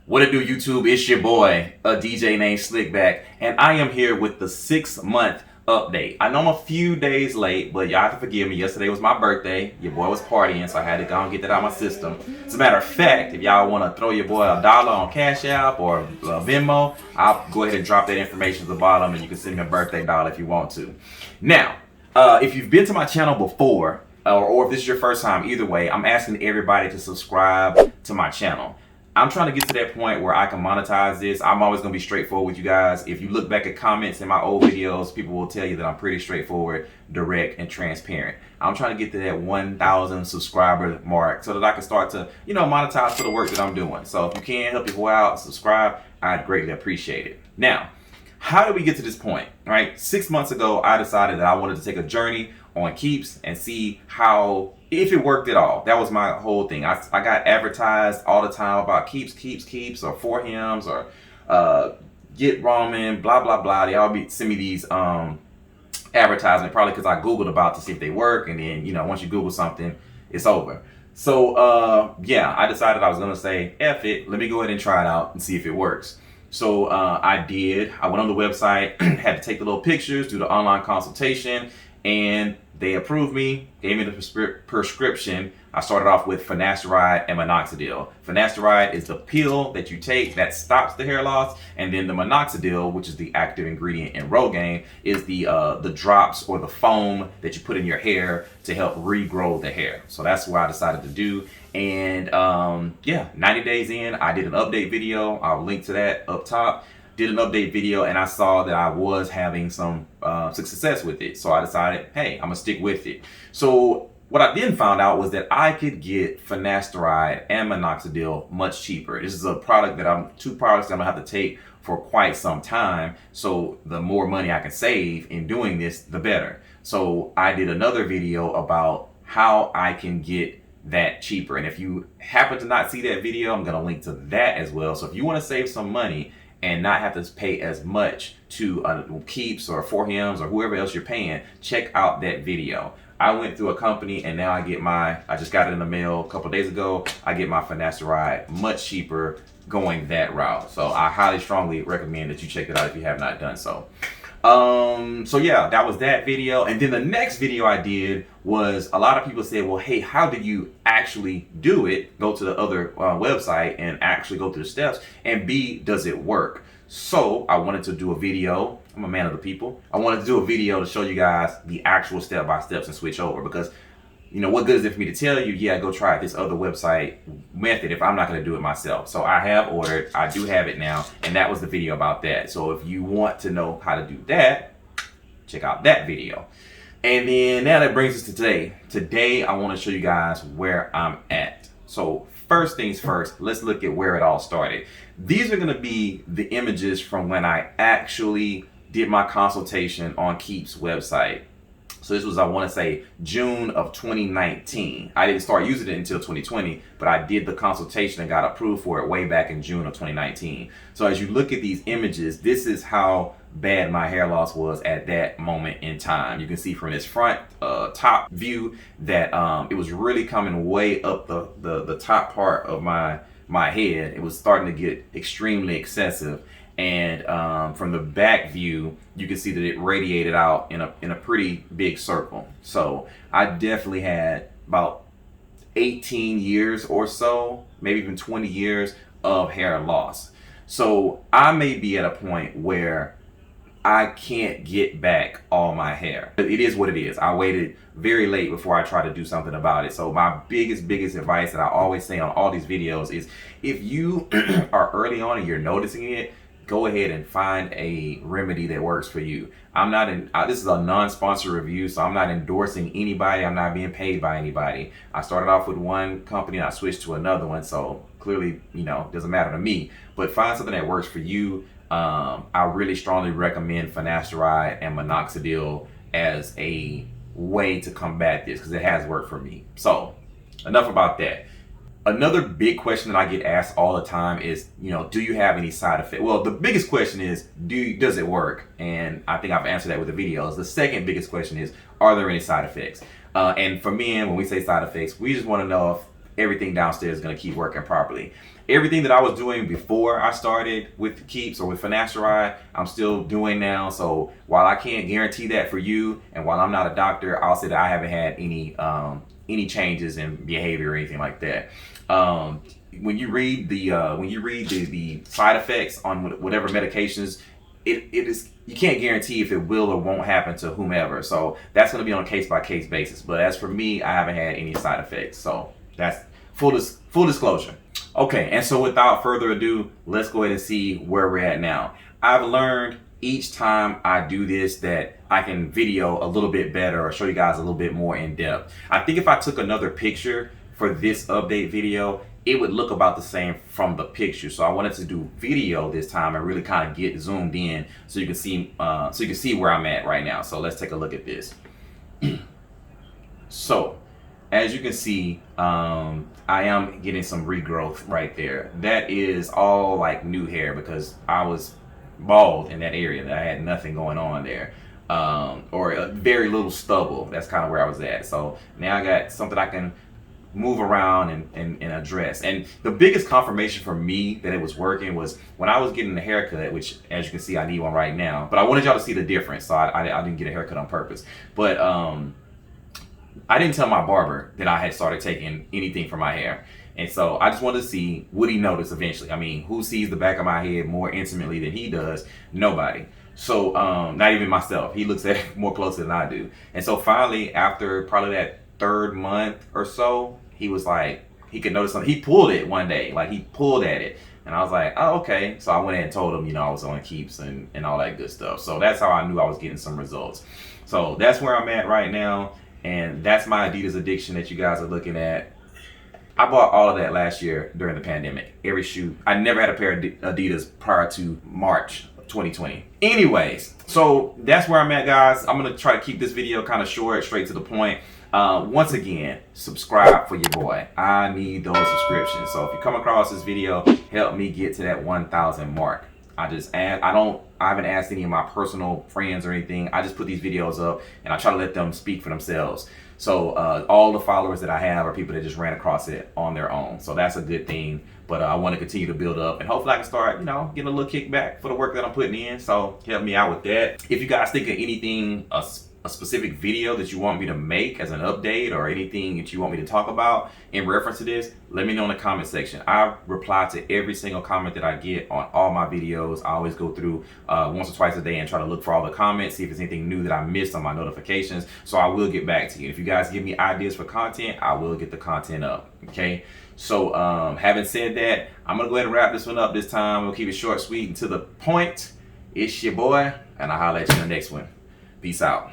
What it do, YouTube? It's your boy, a DJ named Slickback, and I am here with the 6-month update. I know I'm a few days late, but y'all have to forgive me. Yesterday was my birthday. Your boy was partying, so I had to go and get that out of my system. As a matter of fact, if y'all want to throw your boy $1 on Cash App or Venmo, I'll go ahead and drop that information at the bottom, and you can send me a birthday dollar if you want to. Now, if you've been to my channel before, or if this is your first time, either way, I'm asking everybody to subscribe to my channel. I'm trying to get to that point where I can monetize this. I'm always going to be straightforward with you guys. If you look back at comments in my old videos, people will tell you that I'm pretty straightforward, direct, and transparent. I'm trying to get to that 1,000 subscriber mark so that I can start to, monetize for the work that I'm doing. So if you can help your boy out, subscribe, I'd greatly appreciate it. Now, how did we get to this point, right? 6 months ago, I decided that I wanted to take a journey on Keeps and see if it worked at all. That was my whole thing. I got advertised all the time about Keeps, or For Hims, or Get Ramen, blah, blah, blah. They all send me these advertisements, probably because I Googled about to see if they work, and then, once you Google something, it's over. So, yeah, I decided I was going to say, F it, let me go ahead and try it out and see if it works. So I did. I went on the website, had to take the little pictures, do the online consultation, and they approved me, gave me the prescription. I started off with Finasteride and Monoxidil. Finasteride is the pill that you take that stops the hair loss, and then the Monoxidil, which is the active ingredient in Rogaine, is the drops or the foam that you put in your hair to help regrow the hair. So that's what I decided to do. And yeah, 90 days in, I did an update video. I'll link to that up top. Did an update video, and I saw that I was having some success with it. So I decided, hey, I'm gonna stick with it. So what I then found out was that I could get Finasteride and Minoxidil much cheaper. This is a product that two products that I'm gonna have to take for quite some time. So the more money I can save in doing this, the better. So I did another video about how I can get that cheaper. And if you happen to not see that video, I'm gonna link to that as well. So if you wanna save some money and not have to pay as much to Keeps or For Hims or whoever else you're paying, check out that video. I went through a company, and now I just got it in the mail a couple days ago. I get my Finasteride much cheaper going that route. So I highly strongly recommend that you check it out if you have not done so. So yeah, that was that video. And then the next video I did was, a lot of people said, well, hey, how did you actually do it? Go to the other website and actually go through the steps, and B, does it work? So I wanted to do a video. I'm a man of the people. I wanted to do a video to show you guys the actual step-by-steps and switch over, because what good is it for me to tell you, yeah, go try this other website method if I'm not going to do it myself? So I have ordered, I do have it now, and that was the video about that. So if you want to know how to do that, check out that video. And then now that brings us to today. Today, I want to show you guys where I'm at. So first things first, let's look at where it all started. These are going to be the images from when I actually did my consultation on Keeps website. So this was, I want to say, June of 2019. I didn't start using it until 2020, but I did the consultation and got approved for it way back in June of 2019. So as you look at these images, this is how bad my hair loss was at that moment in time. You can see from this front top view that it was really coming way up the top part of my head. It was starting to get extremely excessive. And from the back view, you can see that it radiated out in a pretty big circle. So I definitely had about 18 years or so, maybe even 20 years of hair loss. So I may be at a point where I can't get back all my hair. It is what it is. I waited very late before I try to do something about it. So my biggest advice that I always say on all these videos is, if you are early on and you're noticing it, go ahead and find a remedy that works for you. This is a non-sponsored review, so I'm not endorsing anybody. I'm not being paid by anybody. I started off with one company and I switched to another one, so clearly, doesn't matter to me. But find something that works for you. I really strongly recommend Finasteride and Minoxidil as a way to combat this, because it has worked for me. So enough about that. Another big question that I get asked all the time is, do you have any side effects? Well, the biggest question is, does it work? And I think I've answered that with the videos. The second biggest question is, are there any side effects? And for men, when we say side effects, we just want to know everything downstairs is going to keep working properly. Everything that I was doing before I started with Keeps or with Finasteride, I'm still doing now. So while I can't guarantee that for you, and while I'm not a doctor, I'll say that I haven't had any changes in behavior or anything like that. When you read the side effects on whatever medications, it is, you can't guarantee if it will or won't happen to whomever. So that's going to be on a case-by-case basis. But as for me, I haven't had any side effects. So that's full disclosure. Okay, and so without further ado, let's go ahead and see where we're at now. I've learned each time I do this that I can video a little bit better or show you guys a little bit more in depth. I think if I took another picture for this update video, it would look about the same from the picture. So I wanted to do video this time and really kind of get zoomed in so you can see where I'm at right now. So let's take a look at this. So as you can see, I am getting some regrowth right there. That is all like new hair because I was bald in that area. That I had nothing going on there, or a very little stubble. That's kind of where I was at. So now I got something I can move around and address. And the biggest confirmation for me that it was working was when I was getting the haircut, which as you can see I need one right now, but I wanted y'all to see the difference, so I didn't get a haircut on purpose. But I didn't tell my barber that I had started taking anything for my hair. And so I just wanted to see, would he notice eventually? I mean, who sees the back of my head more intimately than he does? Nobody. So not even myself. He looks at it more closely than I do. And so finally, after probably that 3rd month or so, he was like, he could notice something. He pulled it one day, like he pulled at it. And I was like, oh, okay. So I went in and told him, you know, I was on Keeps and all that good stuff. So that's how I knew I was getting some results. So that's where I'm at right now. And that's my Adidas addiction that you guys are looking at. I bought all of that last year during the pandemic. Every shoe. I never had a pair of Adidas prior to March 2020. Anyways, so that's where I'm at, guys. I'm going to try to keep this video kind of short, straight to the point. Once again, subscribe for your boy. I need those subscriptions. So if you come across this video, help me get to that 1,000 mark. I haven't asked any of my personal friends or anything. I just put these videos up and I try to let them speak for themselves. So all the followers that I have are people that just ran across it on their own. So that's a good thing. But I want to continue to build up and hopefully I can start, you know, getting a little kickback for the work that I'm putting in. So help me out with that. If you guys think of anything, a specific video that you want me to make as an update or anything that you want me to talk about in reference to this, let me know in the comment section. I reply to every single comment that I get on all my videos. I always go through once or twice a day and try to look for all the comments, see if there's anything new that I missed on my notifications. So I will get back to you. If you guys give me ideas for content, I will get the content up. Okay. So having said that, I'm gonna go ahead and wrap this one up this time. We'll keep it short, sweet, and to the point. It's your boy, and I'll holler at you in the next one. Peace out.